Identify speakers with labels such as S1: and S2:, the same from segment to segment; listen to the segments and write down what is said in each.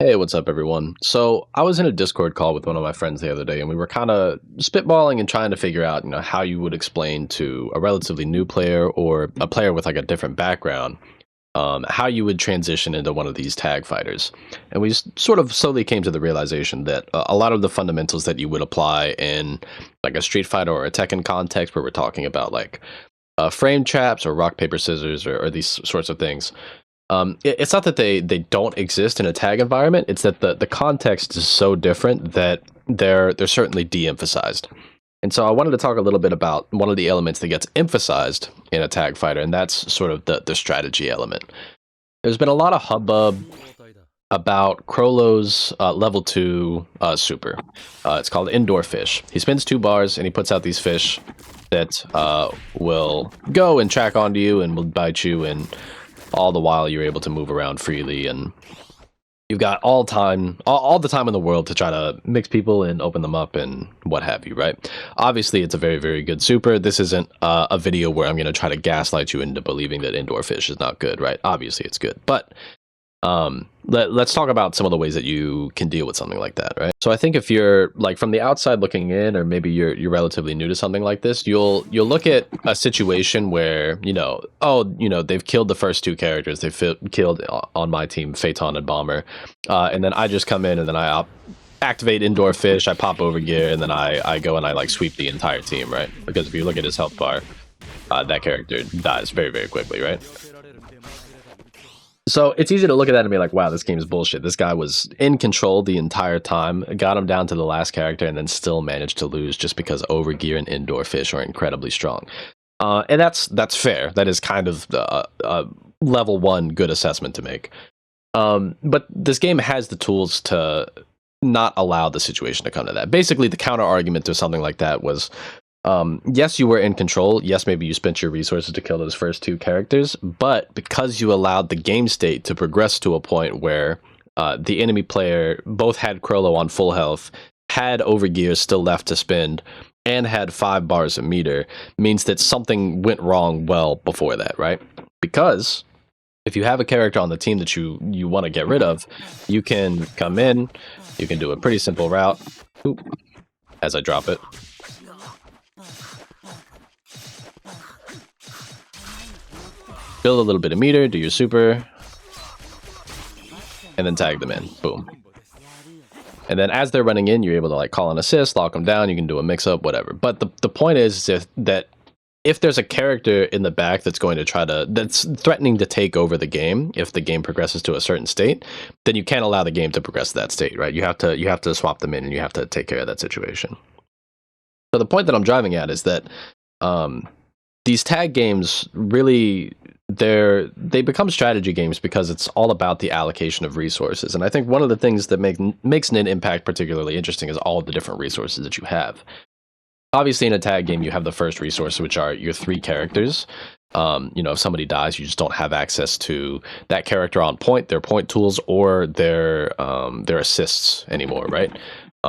S1: Hey, what's up, everyone? So I was in a Discord call with one of my friends the other day, and we were kind of spitballing and trying to figure out, how you would explain to a relatively new player or a player with like a different background, how you would transition into one of these tag fighters. And we just sort of slowly came to the realization that a lot of the fundamentals that you would apply in like a Street Fighter or a Tekken context, where we're talking about like frame traps or rock paper scissors or these sorts of things. It's not that they don't exist in a tag environment. It's that the context is so different that they're certainly de-emphasized. And so I wanted to talk a little bit about one of the elements that gets emphasized in a tag fighter, and that's sort of the strategy element. There's been a lot of hubbub about Crollo's level 2 super. It's called Indoor Fish. He spins 2 bars and he puts out these fish that will go and track onto you and will bite you, and all the while you're able to move around freely, and you've got all the time in the world to try to mix people and open them up and what have you, right? Obviously, it's a very, very good super. This isn't a video where I'm going to try to gaslight you into believing that Indoor Fish is not good, right? Obviously, it's good, but let's talk about some of the ways that you can deal with something like that, right? So I think if you're like from the outside looking in, or maybe you're relatively new to something like this, you'll look at a situation where they've killed the first 2 characters. They've killed on my team Phaeton and Bomber, and then I just come in and then I activate Indoor Fish, I pop over gear, and then I go and I like sweep the entire team, right? Because if you look at his health bar, that character dies very, very quickly, right? So it's easy to look at that and be like, wow, this game is bullshit. This guy was in control the entire time, got him down to the last character, and then still managed to lose just because Overgear and Indoor Fish are incredibly strong. And that's fair. That is kind of the level 1 good assessment to make. But this game has the tools to not allow the situation to come to that. Basically, the counter argument to something like that was, yes, you were in control. Yes, maybe you spent your resources to kill those first 2 characters, but because you allowed the game state to progress to a point where the enemy player both had Crollo on full health, had Overgear still left to spend, and had 5 bars of meter, means that something went wrong well before that, right? Because if you have a character on the team that you want to get rid of, you can come in, you can do a pretty simple route. Oop, as I drop it. Build a little bit of meter, do your super, and then tag them in. Boom. And then as they're running in, you're able to like call an assist, lock them down, you can do a mix-up, whatever. But the point is that if there's a character in the back that's threatening to take over the game, if the game progresses to a certain state, then you can't allow the game to progress to that state, right? You have to swap them in, and you have to take care of that situation. So the point that I'm driving at is that these tag games really, they become strategy games because it's all about the allocation of resources. And I think one of the things that makes Nin Impact particularly interesting is all of the different resources that you have. Obviously, in a tag game, you have the first resource, which are your 3 characters. If somebody dies, you just don't have access to that character on point, their point tools, or their assists anymore, right?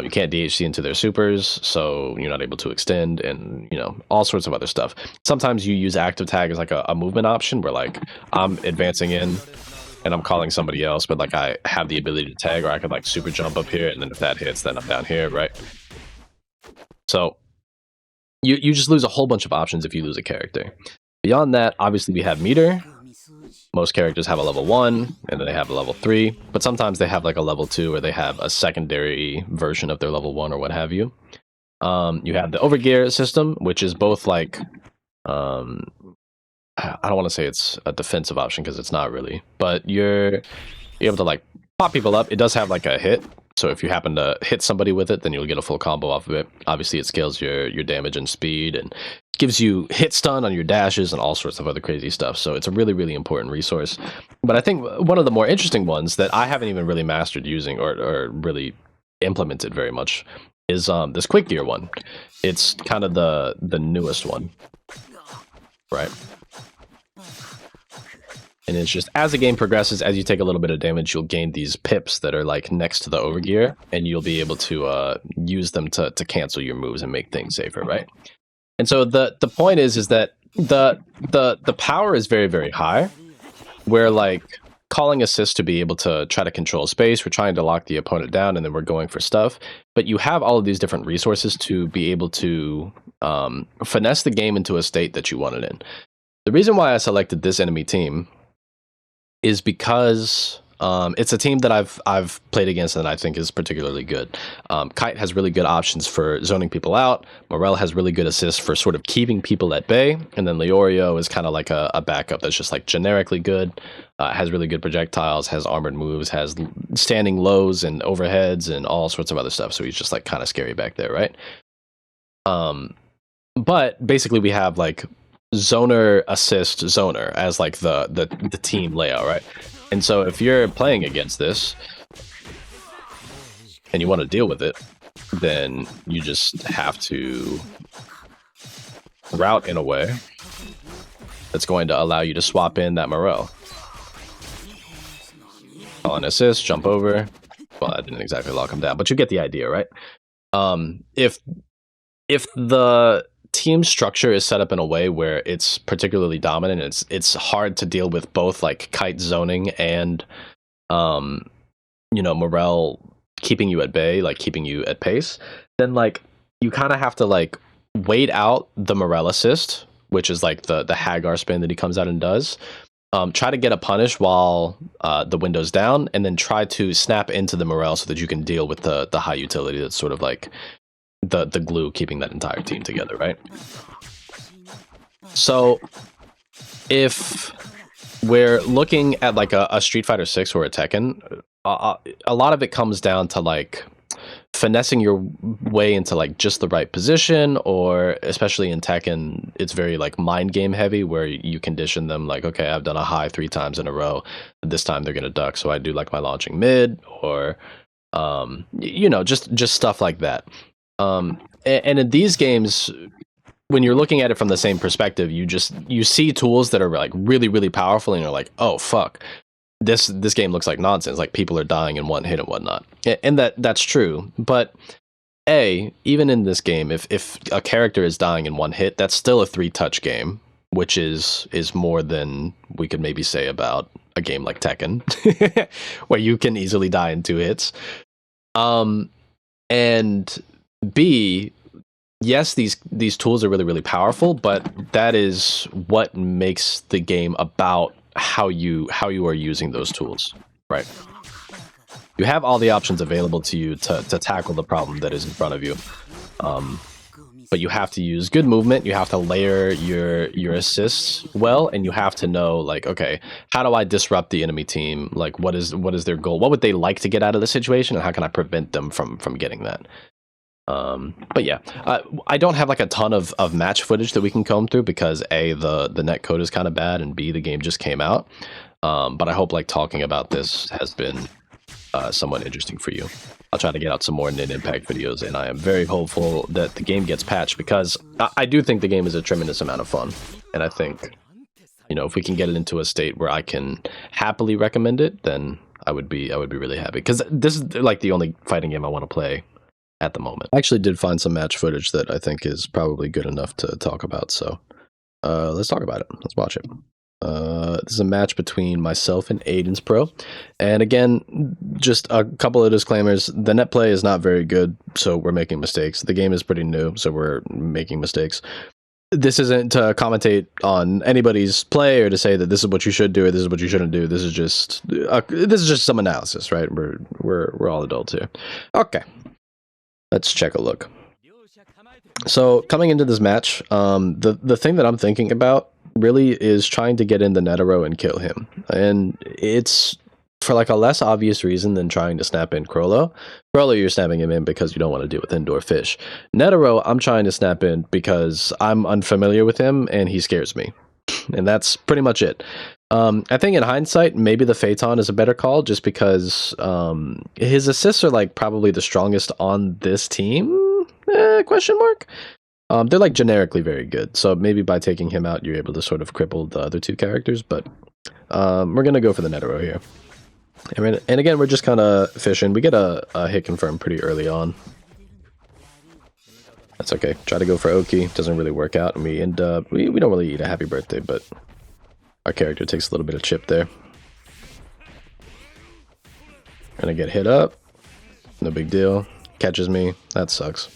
S1: You can't DHC into their supers, so you're not able to extend, and all sorts of other stuff. Sometimes you use active tag as like a movement option, where like I'm advancing in and I'm calling somebody else, but like I have the ability to tag, or I could like super jump up here, and then if that hits, then I'm down here, right? So you just lose a whole bunch of options if you lose a character. Beyond that, obviously we have meter. Most characters have a level 1, and then they have a level 3, but sometimes they have like a level 2, or they have a secondary version of their level 1 or what have you. You have the Overgear system, which is both like, I don't want to say it's a defensive option because it's not really, but you're able to like pop people up. It does have like a hit, so if you happen to hit somebody with it, then you'll get a full combo off of it. Obviously, it scales your damage and speed, and gives you hit stun on your dashes and all sorts of other crazy stuff. So it's a really, really important resource. But I think one of the more interesting ones that I haven't even really mastered using or really implemented very much is this Quick Gear one. It's kind of the newest one, right? And it's just, as the game progresses, as you take a little bit of damage, you'll gain these pips that are like next to the Overgear, and you'll be able to use them to cancel your moves and make things safer, right? And so the point is that the power is very, very high, where like calling assists to be able to try to control space. We're trying to lock the opponent down, and then we're going for stuff. But you have all of these different resources to be able to finesse the game into a state that you want it in. The reason why I selected this enemy team is because it's a team that I've played against and I think is particularly good. Kite has really good options for zoning people out. Morel has really good assists for sort of keeping people at bay. And then Leorio is kind of like a backup that's just like generically good. Has really good projectiles, has armored moves, has standing lows and overheads and all sorts of other stuff. So he's just like kind of scary back there, right? But basically we have like zoner, assist, zoner as like the team layout, right? And so if you're playing against this and you want to deal with it, then you just have to route in a way that's going to allow you to swap in that Morel. Call an assist, jump over. Well, I didn't exactly lock him down, but you get the idea, right? If the team structure is set up in a way where it's particularly dominant, it's hard to deal with both like Kite zoning and Morel keeping you at bay, like keeping you at pace, then like you kind of have to like wait out the Morel assist, which is like the Hagar spin that he comes out and does. Try to get a punish while the window's down, and then try to snap into the Morel so that you can deal with the high utility that's sort of like the glue keeping that entire team together, right? So if we're looking at like a Street Fighter 6 or a Tekken, a lot of it comes down to like finessing your way into like just the right position, or especially in Tekken, it's very like mind game heavy where you condition them like, okay, I've done a high 3 times in a row, this time they're gonna duck, so I do like my launching mid, or just stuff like that. And in these games, when you're looking at it from the same perspective, you see tools that are like really, really powerful, and you're like, oh fuck, this game looks like nonsense. Like people are dying in one hit and whatnot, and that's true. But even in this game, if a character is dying in one hit, that's still a 3-touch game, which is more than we could maybe say about a game like Tekken, where you can easily die in 2 hits. And B, yes, these tools are really, really powerful, but that is what makes the game about how you are using those tools, right? You have all the options available to you to tackle the problem that is in front of you, but you have to use good movement, you have to layer your assists well, and you have to know like, okay, how do I disrupt the enemy team? Like what is their goal? What would they like to get out of the situation, and how can I prevent them from getting that? But yeah, I don't have like a ton of match footage that we can comb through because A, the netcode is kind of bad, and B, the game just came out. But I hope like talking about this has been somewhat interesting for you. I'll try to get out some more Nin Impact videos, and I am very hopeful that the game gets patched because I do think the game is a tremendous amount of fun, and I think, if we can get it into a state where I can happily recommend it, then I would be really happy, because this is like the only fighting game I want to play at the moment. I actually did find some match footage that I think is probably good enough to talk about, so let's talk about it. Let's watch it. This is a match between myself and Aiden's Pro, and again, just a couple of disclaimers. The net play is not very good, so we're making mistakes. The game is pretty new, so we're making mistakes. This isn't to commentate on anybody's play or to say that this is what you should do or this is what you shouldn't do. This is just some analysis, right? We're all adults here. Okay. Let's check a look. So coming into this match, the thing that I'm thinking about really is trying to get in the Netero and kill him. And it's for like a less obvious reason than trying to snap in Chrollo. Chrollo, you're snapping him in because you don't want to deal with indoor fish. Netero, I'm trying to snap in because I'm unfamiliar with him and he scares me. And that's pretty much it. I think in hindsight, maybe the Phaeton is a better call just because his assists are like probably the strongest on this team, question mark. They're like generically very good. So maybe by taking him out, you're able to sort of cripple the other 2 characters, but we're going to go for the Netero here. And again, we're just kind of fishing. We get a hit confirmed pretty early on. That's okay. Try to go for Oki. Doesn't really work out, and we end up... We don't really eat a happy birthday, but our character takes a little bit of chip there. Gonna get hit up. No big deal. Catches me. That sucks.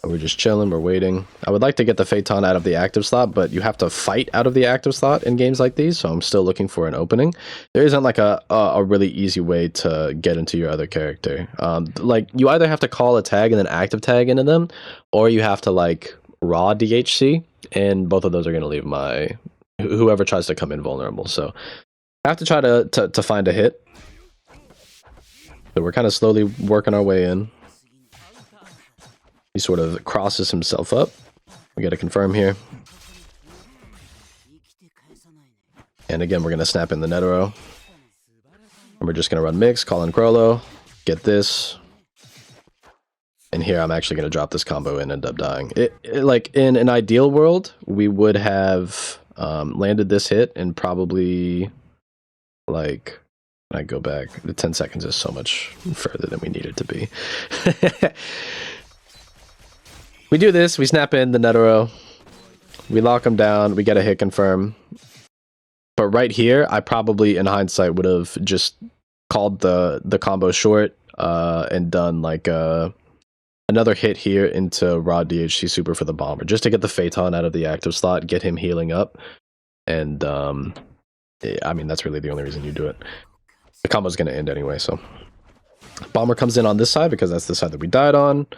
S1: We're just chilling, we're waiting. I would like to get the Phaeton out of the active slot, but you have to fight out of the active slot in games like these, so I'm still looking for an opening. There isn't like a really easy way to get into your other character. Like, you either have to call a tag and then active tag into them, or you have to like raw DHC, and both of those are going to leave whoever tries to come in vulnerable. So I have to try to find a hit. So we're kind of slowly working our way in. He sort of crosses himself up. We got to confirm here. And again, we're going to snap in the Netero. And we're just going to run mix, call in Chrollo, get this. And here I'm actually going to drop this combo and end up dying. Like, in an ideal world, we would have landed this hit and probably, like, when I go back, the 10 seconds is so much further than we need it to be. We do this, we snap in the Netero, we lock him down, we get a hit confirm. But right here, I probably, in hindsight, would have just called the combo short and done like another hit here into raw DHC super for the bomber, just to get the Phaeton out of the active slot, get him healing up. And I mean, that's really the only reason you do it. The combo's going to end anyway, so. Bomber comes in on this side because that's the side that we died on.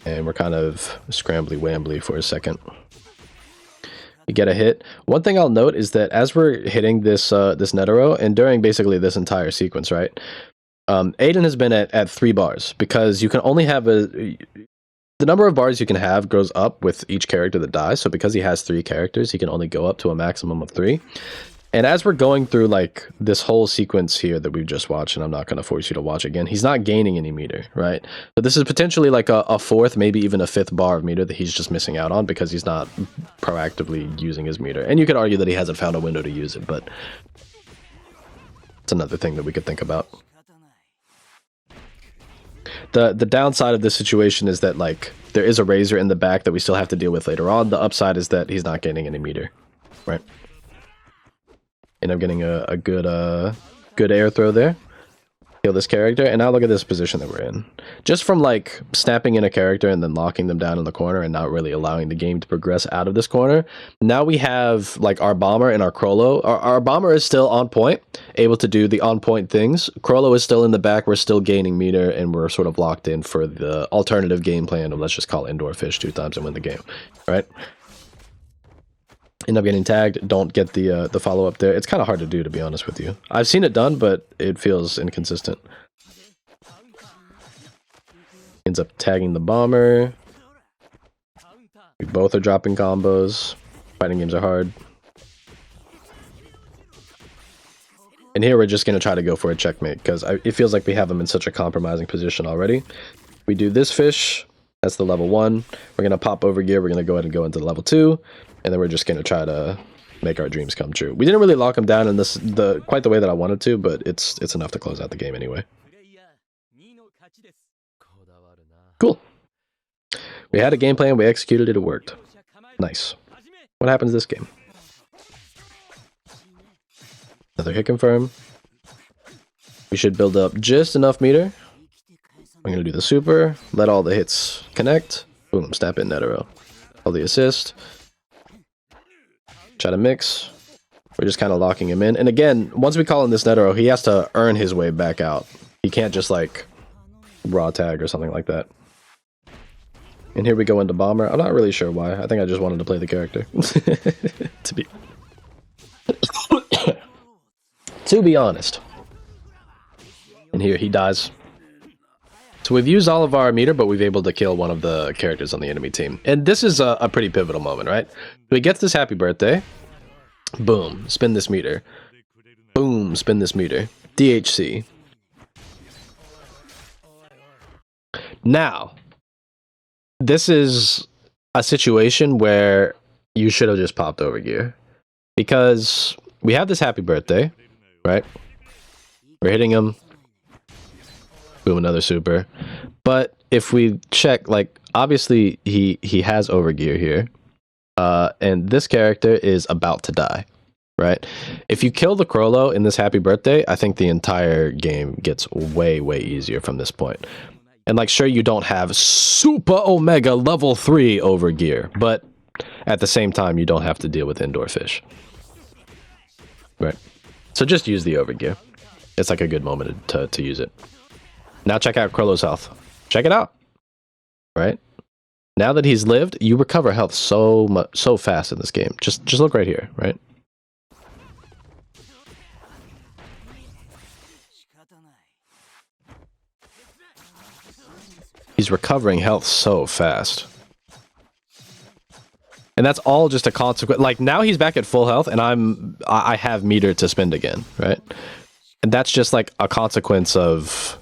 S1: And we're kind of scrambly-wambly for a second. We get a hit. One thing I'll note is that as we're hitting this this Netero, and during basically this entire sequence, right, Aiden has been at 3 bars, because you can only have the number of bars you can have goes up with each character that dies. So because he has 3 characters, he can only go up to a maximum of 3. And as we're going through like this whole sequence here that we've just watched, and I'm not going to force you to watch again, he's not gaining any meter, right? So this is potentially like a 4th, maybe even a 5th bar of meter that he's just missing out on because he's not proactively using his meter. And you could argue that he hasn't found a window to use it, but it's another thing that we could think about. The downside of this situation is that like there is a Razor in the back that we still have to deal with later on. The upside is that he's not gaining any meter, right? End up getting a good air throw there. Kill this character, and now look at this position that we're in. Just from like snapping in a character and then locking them down in the corner and not really allowing the game to progress out of this corner. Now we have like our bomber and our Chrollo. Our bomber is still on point, able to do the on point things. Chrollo is still in the back. We're still gaining meter, and we're sort of locked in for the alternative game plan of let's just call indoor fish 2 times and win the game, right? End up getting tagged, don't get the follow-up there. It's kind of hard to do, to be honest with you. I've seen it done, but it feels inconsistent. Ends up tagging the bomber. We both are dropping combos. Fighting games are hard. And here we're just going to try to go for a checkmate, because it feels like we have him in such a compromising position already. We do this fish. That's the level 1. We're going to pop over gear. We're going to go ahead and go into the level 2. And then we're just going to try to make our dreams come true. We didn't really lock him down in quite the way that I wanted to, but it's enough to close out the game anyway. Cool. We had a game plan, we executed it, it worked. Nice. What happens this game? Another hit confirm. We should build up just enough meter. I'm going to do the super, let all the hits connect. Boom, snap in Netero. All the assist. Try to mix. We're just kind of locking him in. And again, once we call in this Netero, he has to earn his way back out. He can't just like raw tag or something like that. And here we go into bomber. I'm not really sure why. I think I just wanted to play the character. To be honest. And here he dies. So we've used all of our meter, but we've able to kill one of the characters on the enemy team. And this is a pretty pivotal moment, right? So he gets this happy birthday. Boom, spin this meter. Boom, spin this meter. DHC. Now, this is a situation where you should have just popped over gear. Because we have this happy birthday, right? We're hitting him. Boom, another super. But if we check, like, obviously he has overgear here. And this character is about to die, right? If you kill the Crollo in this Happy Birthday, I think the entire game gets way, way easier from this point. And like, sure, you don't have super Omega level 3 Overgear, but at the same time, you don't have to deal with Indoor Fish. Right. So just use the Overgear. It's like a good moment to use it. Now check out Crollo's health. Check it out. Right? Now that he's lived, you recover health so fast in this game. Just look right here, right? He's recovering health so fast. And that's all just a consequence. Like, now he's back at full health, and I have meter to spend again, right? And that's just like a consequence of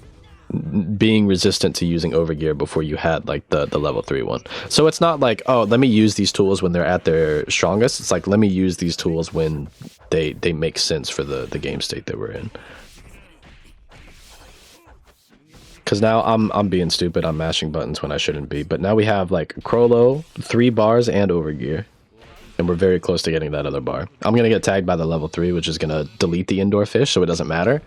S1: being resistant to using Overgear before you had like the level 3 one. So it's not like, oh, let me use these tools when they're at their strongest. It's like, let me use these tools when they make sense for the game state that we're in. Because now I'm being stupid, I'm mashing buttons when I shouldn't be. But now we have like Crollo, 3 bars, and Overgear. And we're very close to getting that other bar. I'm going to get tagged by the level 3, which is going to delete the Indoor Fish, so it doesn't matter.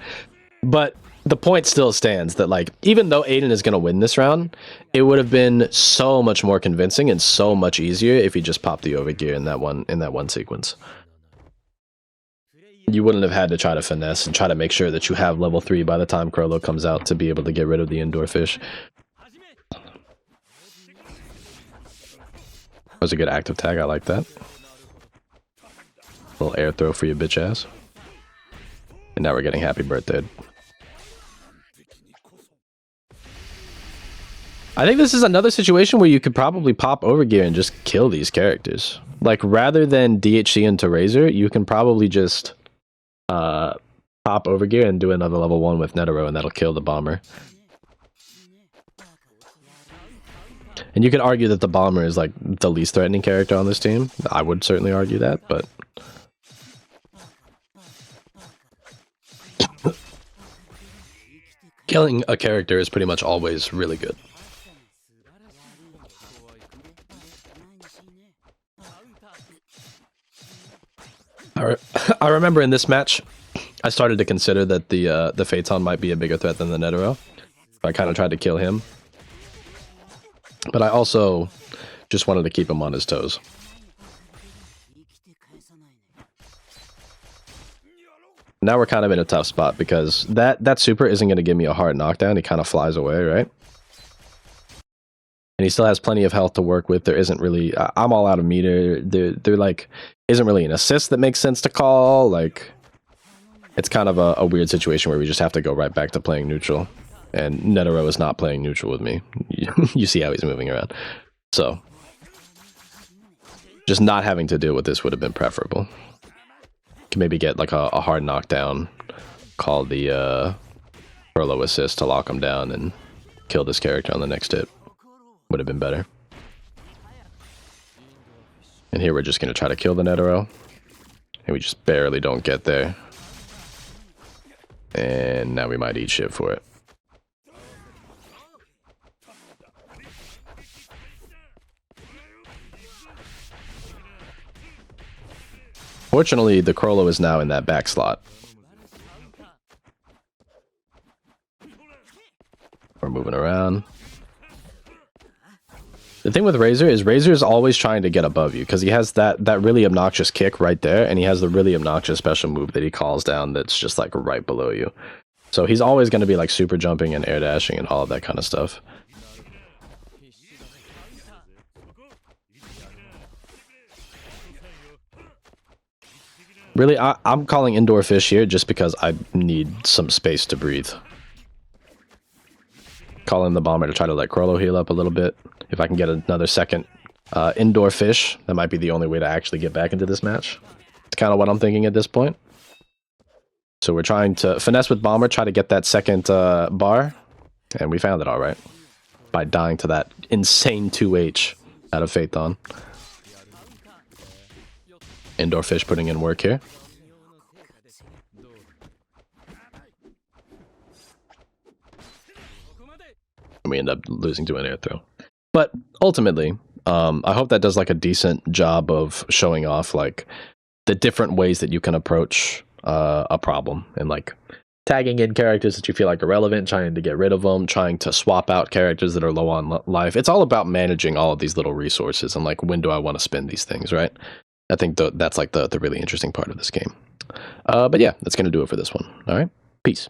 S1: But the point still stands that, like, even though Aiden is going to win this round, it would have been so much more convincing and so much easier if he just popped the Overgear in that one sequence. You wouldn't have had to try to finesse and try to make sure that you have level 3 by the time Crollo comes out to be able to get rid of the Indoor Fish. That was a good active tag, I like that. Little air throw for your bitch ass. And now we're getting Happy Birthday. I think this is another situation where you could probably pop Overgear and just kill these characters. Like, rather than DHC into Razor, you can probably just pop Overgear and do another level 1 with Netero, and that'll kill the Bomber. And you could argue that the Bomber is like the least threatening character on this team. I would certainly argue that, but killing a character is pretty much always really good. I remember in this match, I started to consider that the Phaeton might be a bigger threat than the Netero. I kind of tried to kill him. But I also just wanted to keep him on his toes. Now we're kind of in a tough spot because that super isn't going to give me a hard knockdown. He kind of flies away, right? And he still has plenty of health to work with. There isn't really... I'm all out of meter. There like isn't really an assist that makes sense to call. Like, it's kind of a weird situation where we just have to go right back to playing neutral. And Netero is not playing neutral with me. You see how he's moving around. So, just not having to deal with this would have been preferable. Can maybe get like a hard knockdown, call the Crollo assist to lock him down and kill this character on the next hit. Would have been better. And here we're just going to try to kill the Netero. And we just barely don't get there. And now we might eat shit for it. Fortunately, the Crollo is now in that back slot. We're moving around. The thing with Razor is always trying to get above you because he has that really obnoxious kick right there, and he has the really obnoxious special move that he calls down that's just like right below you. So he's always going to be like super jumping and air dashing and all of that kind of stuff. Really, I'm calling Indoor Fish here just because I need some space to breathe. Calling the Bomber to try to let Crollo heal up a little bit. If I can get another second Indoor Fish, that might be the only way to actually get back into this match. It's kind of what I'm thinking at this point. So we're trying to finesse with Bomber, try to get that second bar. And we found it all right. By dying to that insane 2H out of Phaeton. Indoor Fish putting in work here. And we end up losing to an air throw. But ultimately, I hope that does like a decent job of showing off like different ways that you can approach a problem, and like tagging in characters that you feel like are relevant, trying to get rid of them, trying to swap out characters that are low on life. It's all about managing all of these little resources and like, when do I want to spend these things, right? I think that's like the really interesting part of this game. But yeah, that's going to do it for this one. All right, peace.